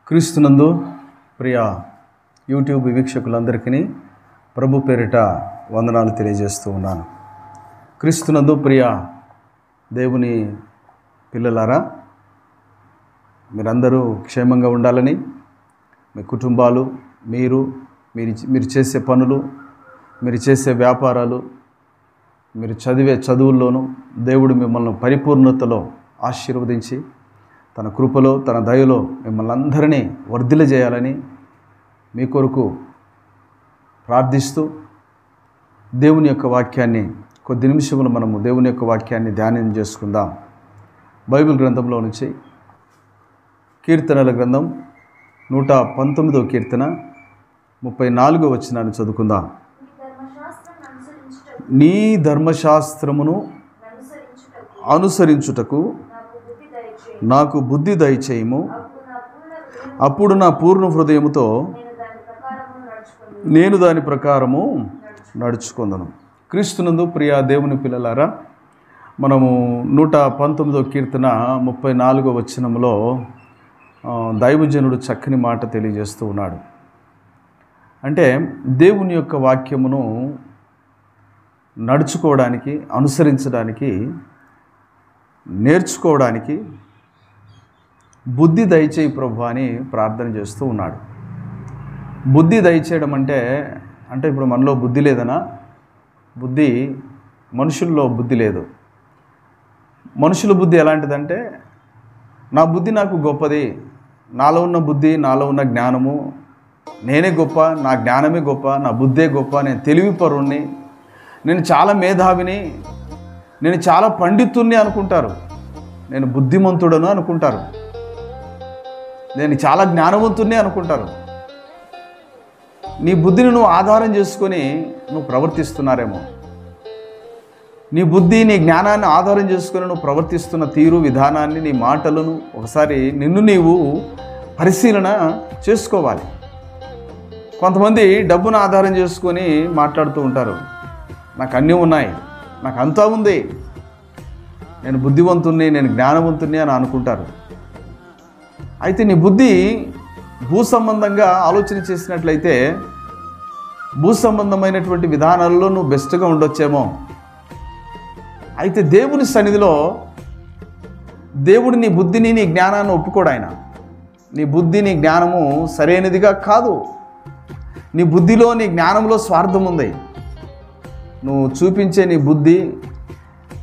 క్రీస్తునందు ప్రియ యూట్యూబ్ వీక్షకులందరికీ ప్రభు పేరిట వందనాలు తెలియజేస్తూ ఉన్నాను. క్రీస్తునందు ప్రియ దేవుని పిల్లలారా, మీరందరూ క్షేమంగా ఉండాలని, మీ కుటుంబాలు, మీరు చేసే పనులు, మీరు చేసే వ్యాపారాలు, మీరు చదివే చదువుల్లోనూ దేవుడు మిమ్మల్ని పరిపూర్ణతలో ఆశీర్వదించి తన కృపలో తన దయలో మిమ్మల్ని అందరినీ వర్ధిల్లజేయాలని మీ కొరకు ప్రార్థిస్తూ దేవుని యొక్క వాక్యాన్ని కొద్ది నిమిషములు మనము దేవుని యొక్క వాక్యాన్ని ధ్యానం చేసుకుందాం. బైబిల్ గ్రంథంలో నుంచి కీర్తనల గ్రంథం 119వ కీర్తన 34వ వచనాన్ని చదువుకుందాం. నీ ధర్మశాస్త్రమును అనుసరించుటకు నాకు బుద్ధి దయచేయము, అప్పుడు నా పూర్ణ హృదయముతో నేను దాని ప్రకారము నడుచుకుందును. క్రీస్తునందు ప్రియ దేవుని పిల్లలారా, మనము 119వ కీర్తన 34వ వచనంలో దైవజనుడు చక్కని మాట తెలియజేస్తూ ఉన్నాడు. అంటే దేవుని యొక్క వాక్యమును నడుచుకోవడానికి, అనుసరించడానికి, నేర్చుకోవడానికి బుద్ధి దయచేయి ప్రభు అని ప్రార్థన చేస్తూ ఉన్నాడు. బుద్ధి దయచేయడం అంటే ఇప్పుడు మనలో బుద్ధి లేదనా? మనుషుల్లో బుద్ధి లేదు. మనుషుల బుద్ధి ఎలాంటిదంటే, నా బుద్ధి నాకు గొప్పది, నాలో ఉన్న బుద్ధి, నాలో ఉన్న జ్ఞానము, నేనే గొప్ప, నా జ్ఞానమే గొప్ప, నా బుద్ధే గొప్ప, నేను తెలివిపరుణ్ణి, నేను చాలా మేధావిని, నేను చాలా పండితుణ్ణి అనుకుంటారు. నేను బుద్ధిమంతుడను అనుకుంటారు. నేను చాలా జ్ఞానవంతుణ్ణి అనుకుంటారు. నీ బుద్ధిని నువ్వు ఆధారం చేసుకొని నువ్వు ప్రవర్తిస్తున్నారేమో. నీ బుద్ధి, నీ జ్ఞానాన్ని ఆధారం చేసుకొని నువ్వు ప్రవర్తిస్తున్న తీరు విధానాన్ని, నీ మాటలను ఒకసారి నిన్ను నీవు పరిశీలన చేసుకోవాలి. కొంతమంది డబ్బును ఆధారం చేసుకొని మాట్లాడుతూ ఉంటారు. నాకు అన్నీ ఉన్నాయి, నాకు అంతా ఉంది, నేను బుద్ధివంతుణ్ణి, నేను జ్ఞానవంతుణ్ణి అని అనుకుంటారు. అయితే నీ బుద్ధి భూ సంబంధంగా ఆలోచన చేసినట్లయితే భూ సంబంధమైనటువంటి విధానాల్లో నువ్వు బెస్ట్గా ఉండొచ్చేమో. అయితే దేవుని సన్నిధిలో దేవుడు నీ బుద్ధిని, నీ జ్ఞానాన్ని ఒప్పుకోడు. ఆయన నీ బుద్ధి, నీ జ్ఞానము సరైనదిగా కాదు. నీ బుద్ధిలో, నీ జ్ఞానంలో స్వార్థం ఉంది. నువ్వు చూపించే నీ బుద్ధి,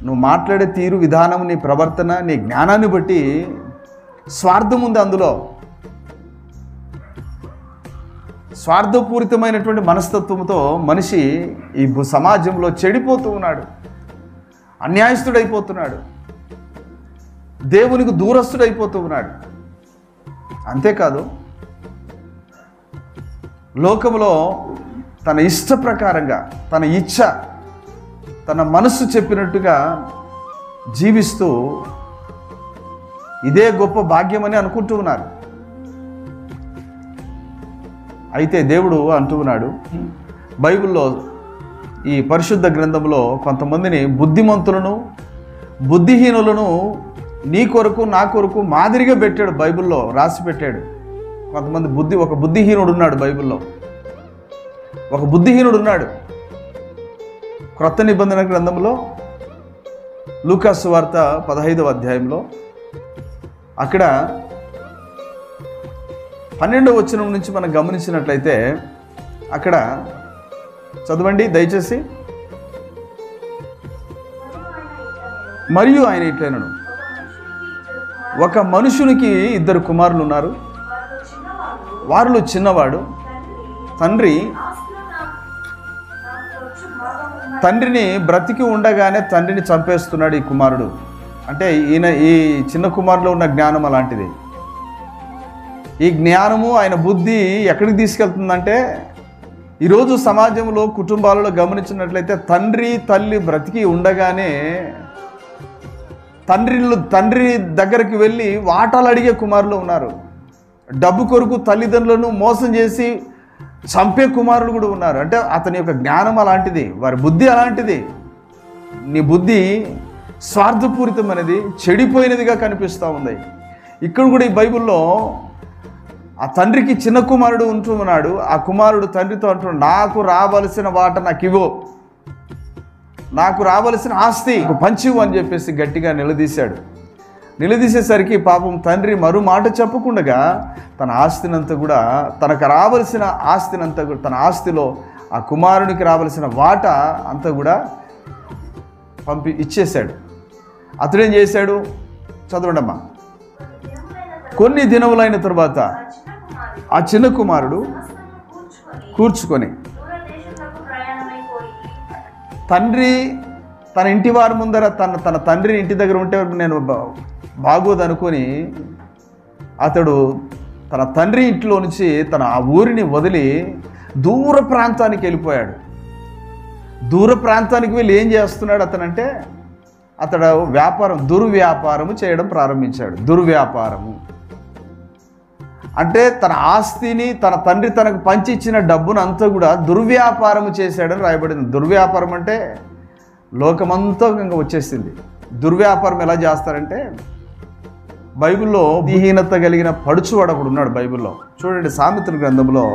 నువ్వు మాట్లాడే తీరు విధానం, నీ ప్రవర్తన, నీ జ్ఞానాన్ని బట్టి స్వార్థం ఉంది. అందులో స్వార్థపూరితమైనటువంటి మనస్తత్వంతో మనిషి ఈ సమాజంలో చెడిపోతూ ఉన్నాడు, అన్యాయస్తుడైపోతున్నాడు, దేవునికి దూరస్తుడైపోతూ ఉన్నాడు. అంతేకాదు, లోకంలో తన ఇష్ట ప్రకారంగా, తన ఇచ్ఛ, తన మనస్సు చెప్పినట్టుగా జీవిస్తూ ఇదే గొప్ప భాగ్యమని అనుకుంటూ ఉన్నారు. అయితే దేవుడు అంటూ ఉన్నాడు బైబిల్లో, ఈ పరిశుద్ధ గ్రంథంలో కొంతమందిని బుద్ధిమంతులను, బుద్ధిహీనులను నీ కొరకు, నా కొరకు మాదిరిగా పెట్టాడు. బైబిల్లో రాసి పెట్టాడు. కొంతమంది ఒక బుద్ధిహీనుడు ఉన్నాడు. బైబిల్లో ఒక బుద్ధిహీనుడు ఉన్నాడు. క్రొత్త నిబంధన గ్రంథంలో లూకా సువార్త 15వ అధ్యాయంలో అక్కడ 12వ వచనం నుంచి మనం గమనించినట్లయితే అక్కడ చదవండి దయచేసి. మరియు ఆయన ఇట్లనను, ఒక మనుషునికి 2 కుమారులు ఉన్నారు. వారిలో చిన్నవాడు తండ్రిని బ్రతికి ఉండగానే తండ్రిని చంపేస్తున్నాడు ఈ కుమారుడు. అంటే ఈ చిన్న కుమారులో ఉన్న జ్ఞానం అలాంటిది. ఈ జ్ఞానము, ఆయన బుద్ధి ఎక్కడికి తీసుకెళ్తుందంటే, ఈరోజు సమాజంలో, కుటుంబాలలో గమనించినట్లయితే తండ్రి, తల్లి బ్రతికి ఉండగానే తండ్రి దగ్గరికి వెళ్ళి వాటాలు అడిగే కుమారులు ఉన్నారు. డబ్బు కొరకు తల్లిదండ్రులను మోసం చేసి చంపే కుమారులు కూడా ఉన్నారు. అంటే అతని యొక్క జ్ఞానం అలాంటిది, వారి బుద్ధి అలాంటిది. నీ బుద్ధి స్వార్థపూరితమైనది, చెడిపోయినదిగా కనిపిస్తూ ఉంది. ఇక్కడ కూడా ఈ బైబిల్లో ఆ తండ్రికి చిన్న కుమారుడు ఉంటున్నాడు. ఆ కుమారుడు తండ్రితో అంటున్నాడు, నాకు రావలసిన వాట నాకు ఇవ్వు, నాకు రావలసిన ఆస్తి పంచివు అని చెప్పేసి గట్టిగా నిలదీశాడు. నిలదీసేసరికి పాపం తండ్రి మరో మాట చెప్పకుండా తన ఆస్తినంతా కూడా, తనకు రావలసిన ఆస్తినంతా కూడా, తన ఆస్తిలో ఆ కుమారునికి రావలసిన వాట అంతా కూడా ఇచ్చేశాడు. అతడేం చేశాడు? చదవండమ్మా. కొన్ని దినములైన తర్వాత ఆ చిన్న కుమారుడు కూర్చుకొని తండ్రి తన ఇంటి వారి ముందర తన తండ్రి ఇంటి దగ్గర ఉంటే నేను బాగోదనుకొని అతడు తన తండ్రి ఇంట్లో నుంచి తన ఆ ఊరిని వదిలి దూర ప్రాంతానికి వెళ్ళిపోయాడు. దూర ప్రాంతానికి వెళ్ళి ఏం చేస్తున్నాడు అతనంటే, అతడు దుర్వ్యాపారము చేయడం ప్రారంభించాడు. దుర్వ్యాపారము అంటే తన ఆస్తిని తన తండ్రి తనకు పంచి ఇచ్చిన డబ్బును అంతా కూడా దుర్వ్యాపారము చేశాడని రాయబడింది. దుర్వ్యాపారం అంటే లోకమంతా ఇంకా వచ్చేసింది. దుర్వ్యాపారం ఎలా చేస్తారంటే, బైబిల్లో బుద్ధిహీనత కలిగిన పడుచువాడు ఒకడు ఉన్నాడు బైబిల్లో. చూడండి, సామెతల గ్రంథంలో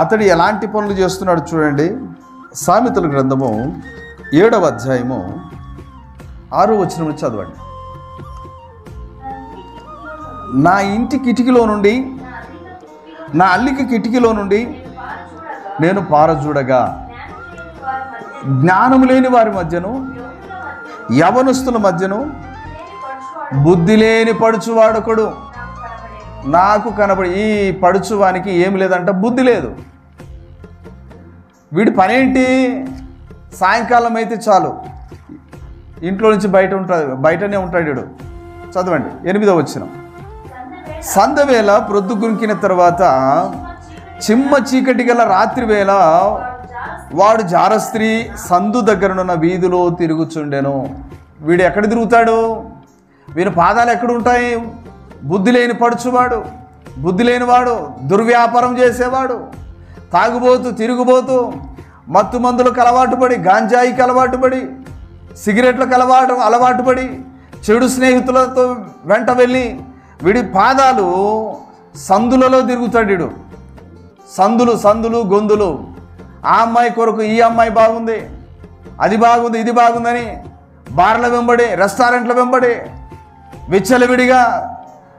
అతడు ఎలాంటి పనులు చేస్తున్నాడు చూడండి. సామెతల గ్రంథము 7వ అధ్యాయము 6వ వచనం చదవండి. నా ఇంటి కిటికీలో నుండి, నా అల్లిక కిటికీలో నుండి నేను పారజూడగా జ్ఞానము లేని వారి మధ్యను యవనస్తుల మధ్యను బుద్ధి లేని పడుచువాడొకడు నాకు కనబడి. ఈ పడుచువానికి ఏమి లేదంట, బుద్ధి లేదు. వీడి పనేంటి? సాయంకాలం అయితే చాలు ఇంట్లో నుంచి బయటనే ఉంటాడు వీడు. చదవండి 8వ వచనం. సంధ్యవేళ ప్రొద్దు గుంకిన తర్వాత చిమ్మ చీకటి గల రాత్రి వేళ వాడు జారస్త్రీ సందు దగ్గరనున్న వీధిలో తిరుగుచుండెను. వీడు ఎక్కడ తిరుగుతాడు? వీని పాదాలు ఎక్కడ ఉంటాయి? బుద్ధి లేని పడుచువాడు, బుద్ధి లేనివాడు, దుర్వ్యాపారం చేసేవాడు, తాగుబోతూ తిరుగుబోతూ మత్తు మందులకు అలవాటు పడి, గాంజాయికి అలవాటు పడి, సిగరెట్లకు అలవాటు పడి, చెడు స్నేహితులతో వెంట వెళ్ళి వీడి పాదాలు సందులలో తిరుగుతాడు. వీడు సందులు గొంతులు. ఆ అమ్మాయి కొరకు ఈ అమ్మాయి బాగుంది, అది బాగుంది, ఇది బాగుందని బార్ల వెంబడి, రెస్టారెంట్ల వెంబడి విచ్చలవిడిగా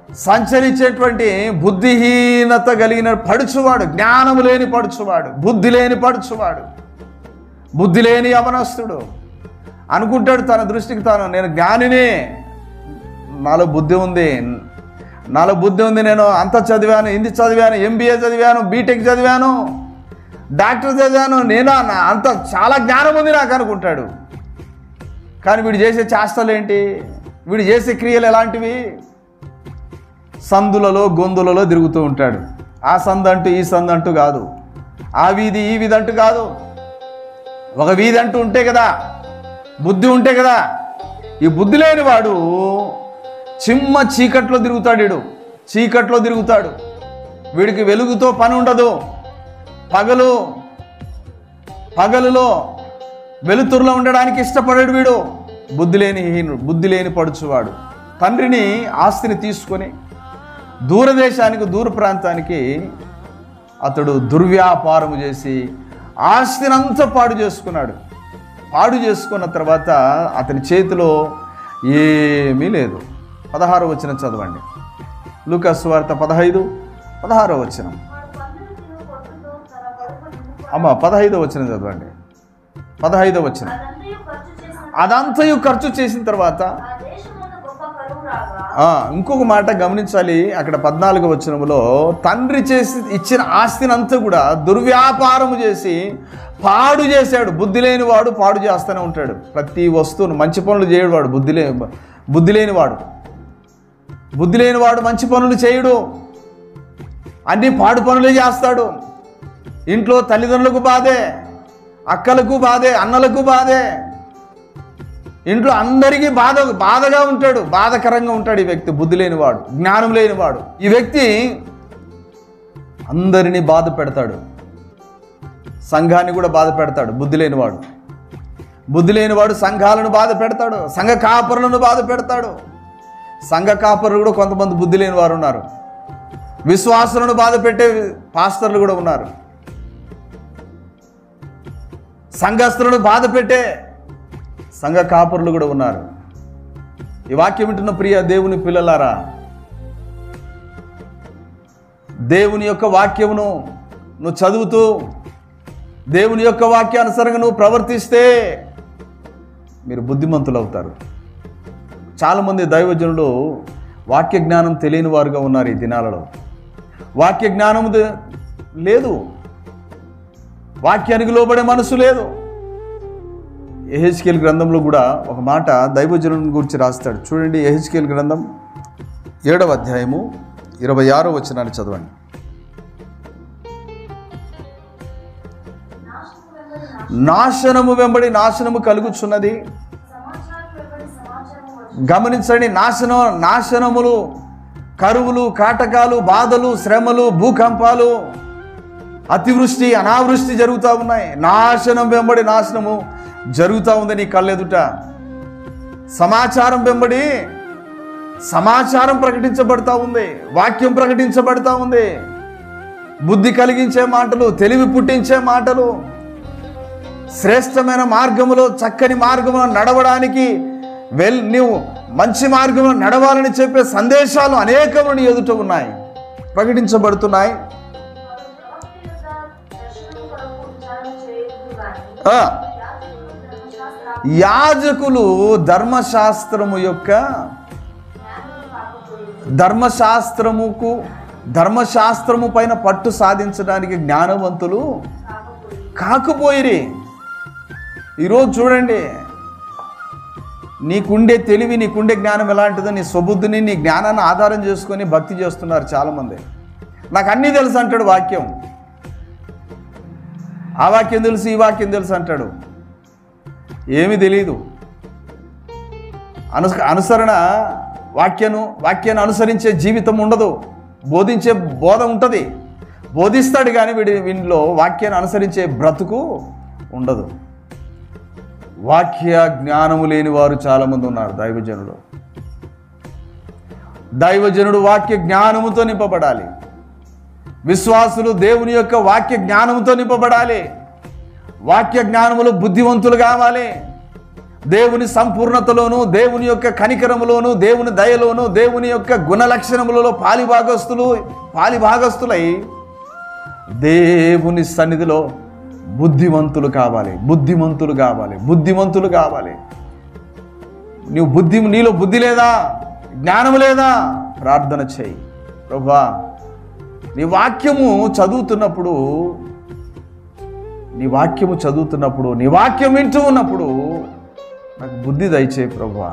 సంచరించేటువంటి బుద్ధిహీనత కలిగిన పడుచువాడు, జ్ఞానము లేని పడుచువాడు, బుద్ధి లేని పడుచువాడు, బుద్ధి లేని యవనస్తుడు అనుకుంటాడు తన దృష్టికి తాను, నేను జ్ఞానినే, నాలో బుద్ధి ఉంది, నేను అంత చదివాను, హిందీ చదివాను, MBA చదివాను, బీటెక్ చదివాను, డాక్టర్ చదివాను, నేను అంత చాలా జ్ఞానం ఉంది నాకు అనుకుంటాడు. కానీ వీడు చేసే చేష్టలు ఏంటి? వీడు చేసే క్రియలు ఎలాంటివి? సందులలో గొంతులలో తిరుగుతూ ఉంటాడు. ఆ సందు అంటూ ఈ సందు అంటూ కాదు, ఆ వీధి ఈ వీధి అంటూ కాదు, ఒక వీధి అంటూ ఉంటే కదా, బుద్ధి ఉంటే కదా. ఈ బుద్ధి లేని వాడు చిమ్మ చీకట్లో తిరుగుతాడు. చీకట్లో తిరుగుతాడు. వీడికి వెలుగుతో పని ఉండదు. పగలులో వెలుతురులో ఉండడానికి ఇష్టపడాడు వీడు. బుద్ధి లేని పడుచువాడు. తండ్రిని ఆస్తిని తీసుకొని దూరదేశానికి, దూర ప్రాంతానికి అతడు దుర్వ్యాపారం చేసి ఆస్తినంతా పాడు చేసుకున్నాడు. పాడు చేసుకున్న తర్వాత అతని చేతిలో ఏమీ లేదు. 16వ వచనం చదవండి. లూకా సువార్త 15:16వ వచనం. అమ్మ 15వ వచనం చదవండి. 15వ వచనం. అదంతయు ఖర్చు చేసిన తర్వాత ఇంకొక మాట గమనించాలి. అక్కడ 14వ వచనంలో తండ్రి చేసి ఇచ్చిన ఆస్తిని అంతా కూడా దుర్వ్యాపారము చేసి పాడు చేశాడు. బుద్ధి లేనివాడు పాడు చేస్తూనే ఉంటాడు. ప్రతి వస్తువును, మంచి పనులు చేయడు వాడు. బుద్ధి లేనివాడు మంచి పనులు చేయడు, అన్ని పాడు పనులే చేస్తాడు. ఇంట్లో తల్లిదండ్రులకు బాధే, అక్కలకు బాధే, అన్నలకు బాధే, ఇంట్లో అందరికీ బాధగా ఉంటాడు, బాధకరంగా ఉంటాడు. ఈ వ్యక్తి బుద్ధి లేనివాడు, జ్ఞానం లేనివాడు. ఈ వ్యక్తి అందరినీ బాధ పెడతాడు, సంఘాన్ని కూడా బాధ పెడతాడు. బుద్ధి లేనివాడు సంఘాలను బాధ పెడతాడు, సంఘ కాపరులను బాధ పెడతాడు. సంఘ కాపరులు కూడా కొంతమంది బుద్ధి లేని వారు ఉన్నారు. విశ్వాసులను బాధ పెట్టే పాస్టర్లు కూడా ఉన్నారు. సంఘస్థులను బాధ పెట్టే సంఘ కాపరులు కూడా ఉన్నారు. ఈ వాక్యం వింటున్న ప్రియ దేవుని పిల్లలారా, దేవుని యొక్క వాక్యమును నువ్వు చదువుతూ దేవుని యొక్క వాక్యానుసారంగా నువ్వు ప్రవర్తిస్తే మీరు బుద్ధిమంతులు అవుతారు. చాలామంది దైవజనులు వాక్య జ్ఞానం తెలియని వారుగా ఉన్నారు. ఈ దినాలలో వాక్య జ్ఞానం లేదు, వాక్యానికి లోబడే మనసు లేదు. యెహెజ్కేలు గ్రంథంలో కూడా ఒక మాట దైవజనుని గురించి రాస్తాడు. చూడండి, యెహెజ్కేలు గ్రంథం 7వ అధ్యాయము 26వ వచనాన్ని చదవండి. నాశనము వెంబడి నాశనము కలుగుచున్నది. గమనించండి, నాశనములు, కరువులు, కాటకాలు, బాధలు, శ్రమలు, భూకంపాలు, అతివృష్టి, అనావృష్టి జరుగుతూ ఉన్నాయి. నాశనం వెంబడి నాశనము జరుగుతూ ఉంది నీ కళ్ళెదుట. సమాచారం వెంబడి సమాచారం ప్రకటించబడతా ఉంది, వాక్యం ప్రకటించబడతా ఉంది. బుద్ధి కలిగించే మాటలు, తెలివి పుట్టించే మాటలు, శ్రేష్టమైన మార్గములో, చక్కని మార్గంలో నడవడానికి నీవు మంచి మార్గంలో నడవాలని చెప్పే సందేశాలు అనేకము నీ ఎదుట ఉన్నాయి, ప్రకటించబడుతున్నాయి. యాజకులు ధర్మశాస్త్రము పైన పట్టు సాధించడానికి జ్ఞానవంతులు కాకపోయిరి. ఈరోజు చూడండి, నీకుండే తెలివి, నీకుండే జ్ఞానం ఎలాంటిదో నీ స్వబుద్ధిని, నీ జ్ఞానాన్ని ఆధారం చేసుకొని భక్తి చేస్తున్నారు చాలామంది. నాకు అన్నీ తెలుసు అంటాడు వాక్యం, ఆ వాక్యం తెలుసు, ఈ వాక్యం తెలుసు అంటాడు. ఏమీ తెలియదు. అనుసరణ వాక్యాన్ని అనుసరించే జీవితం ఉండదు. బోధించే బోధ ఉంటుంది, బోధిస్తాడు కానీ వీటిలో వాక్యాన్ని అనుసరించే బ్రతుకు ఉండదు. వాక్య జ్ఞానము లేని వారు చాలామంది ఉన్నారు. దైవజనుడు వాక్య జ్ఞానముతో నింపబడాలి. విశ్వాసులు దేవుని యొక్క వాక్య జ్ఞానముతో నింపబడాలి. వాక్య జ్ఞానములో బుద్ధివంతులు కావాలి. దేవుని సంపూర్ణతలోను, దేవుని యొక్క కనికరములోను, దేవుని దయలోను, దేవుని యొక్క గుణలక్షణములలో పాలిభాగస్తులై దేవుని సన్నిధిలో బుద్ధిమంతులు కావాలి. నీలో బుద్ధి లేదా, జ్ఞానము లేదా? ప్రార్థన చేయి. ప్రభువా, నీ వాక్యము చదువుతున్నప్పుడు, నీ వాక్యం వింటూ ఉన్నప్పుడు నాకు బుద్ధి దయచేయి ప్రభువా.